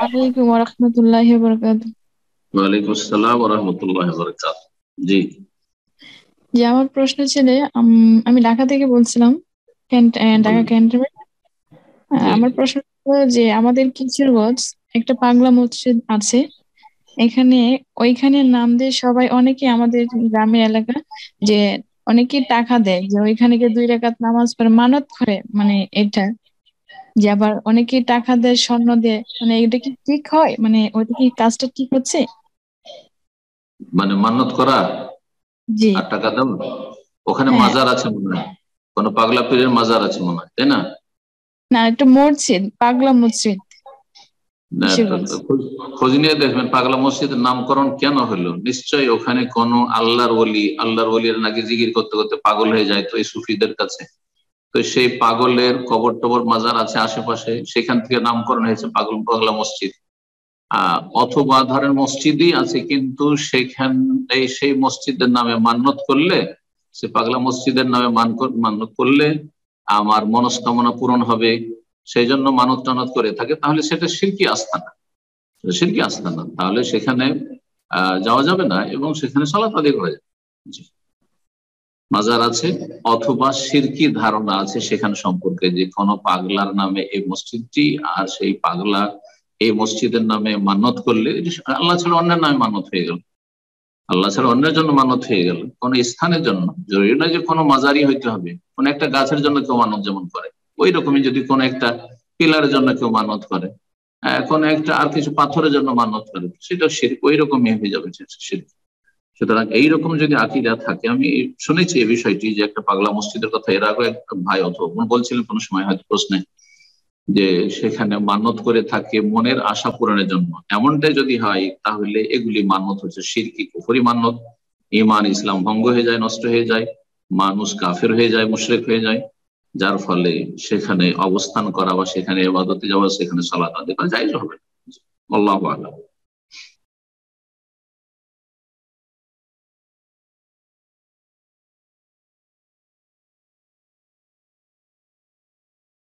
আলাইকুম ওয়া রাহমাতুল্লাহি ওয়া বারাকাতুহু। ওয়ালাইকুম আসসালাম ওয়া রাহমাতুল্লাহি ওয়া বারাকাতুহু। জি। যে আমার প্রশ্ন ছিল, আমি ঢাকা থেকে বলছিলাম, ঢাকা বলুন। ক্যান্টনমেন্ট। জি। আমার প্রশ্ন ছিল যে আমাদের কিশোরগঞ্জ একটা পাগলা মসজিদ আছে। এখানে ওইখানে নাম দিয়ে সবাই, অনেকে আমাদের গ্রামের এলাকা, যে অনেকে টাকা দেয় যে ওইখানে গিয়ে 2 রাকাত নামাজ পড়ে মানত করে, মানে এটা, যে আবার অনেকে টাকা দেয়, স্বর্ণ দেয়, মানে এটা কি ঠিক হয়? মানে ওইটা কি কাজটা ঠিক হচ্ছে? মানে মান্নত করা জি। আর টাকা দাও, ওখানে হ্যাঁ। মাজার আছে মনে হয়, কোন পাগলা পীরের মাজার আছে মনে হয়, তাই না? না, একটা মসজিদ, পাগলা মসজিদ, না, কিশোরগঞ্জ। খোঁজ নিয়ে দেখবেন পাগলা মসজিদের নামকরণ কেন হলো। নিশ্চয়ই ওখানে কোন আল্লাহর ওলির নাকি জিকির করতে করতে পাগল হয়ে যায় তো এই সুফিদের কাছে। তো সেই পাগলের কবর টবর মাজার আছে আশেপাশে, সেখান থেকে নামকরণ হয়েছে পাগলা মসজিদ। অথবা ধরেন মসজিদই আছে কিন্তু সেখান সেই মসজিদের নামে মান্যত করলে, সে পাগলা মসজিদের নামে মান্যত করলে আমার মনস্কামনা পূরণ হবে, সেই জন্য মানত টানত করে থাকে, তাহলে সেটা শিরকি আস্তানা। শিরকি আস্তানা, তাহলে সেখানে যাওয়া যাবে না এবং সেখানে সালাত আদায় করা যাবে। জি। মাজার আছে অথবা শিরকি ধারণা আছে সেখানে সম্পর্কে, যে কোনো পাগলার নামে এই মসজিদটি, আর সেই পাগলা এই মসজিদের নামে মান্যত করলে এটি আল্লাহ ছাড়া অন্যের নামে মান্যত হয়ে গেল, আল্লাহ ছাড়া অন্যের জন্য মানত হয়ে গেল। কোন স্থানের জন্য জরুরি নয় যে কোনো মাজারই হইতে হবে। কোন একটা গাছের জন্য কেউ মানত যেমন করে, ওই রকমই যদি কোন একটা পিলারের জন্য কেউ মানত করে, কোন একটা আর কিছু পাথরের জন্য মানত করে, সেটা শিরক, ওই রকমই হয়ে যাবে শিরক। সুতরাং এইরকম যদি আকীদা থাকে, আমি শুনেছি এই বিষয়টি, যে একটা পাগলা মসজিদের কথা এর আগে এক ভাই অথবা বোন বলছিলেন কোনো সময় হয়তো প্রশ্নে, যে সেখানে মানত করে থাকে মনের আশা পূরণের জন্য। এমনটাই যদি হয় তাহলে এগুলি মানত হচ্ছে শিরকি কুফরি মানত। ইমান ইসলাম ভঙ্গ হয়ে যায়, নষ্ট হয়ে যায়, মানুষ কাফের হয়ে যায়, মুশরিক হয়ে যায়, যার ফলে সেখানে অবস্থান করা বা সেখানে ইবাদতে যাওয়া, সেখানে সালাত আদায় করা জায়েজ হবে না। আল্লাহু আ'লাম।